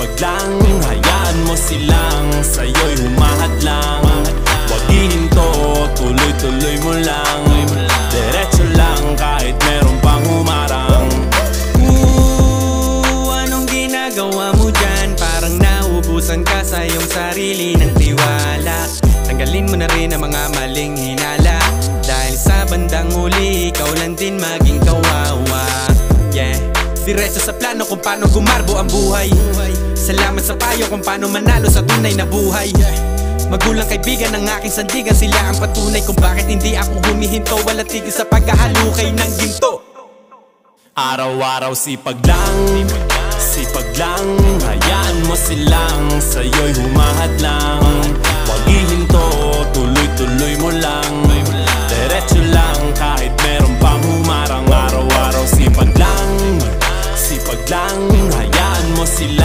sipag lang, hayaan mo silang sa'yo'y humahad lang. Huwag ihinto, tuloy-tuloy mo lang. Diretso lang kahit meron pang humarang. Anong ginagawa mo dyan? Parang naubusan ka sa iyong sarili ng tiwala. Tanggalin mo na rin ang mga maling hinala, dahil sa bandang huli ikaw lang din maging kawawa. Yeah, diretso sa plano kung paano gumarbo ang buhay. Salamat sa payo kung paano manalo sa tunay na buhay. Magulang kaibigan ng aking sandigan, sila ang patunay kung bakit hindi ako humihinto. Walang tigil sa paghahalukay ng ginto. Araw-araw sipag lang, hayaan mo silang sa'yo'y humahad lang. Huwag ihinto, tuloy-tuloy mo lang. Diretso lang kahit meron pang humarang. Araw-araw sipag lang, hayaan mo sila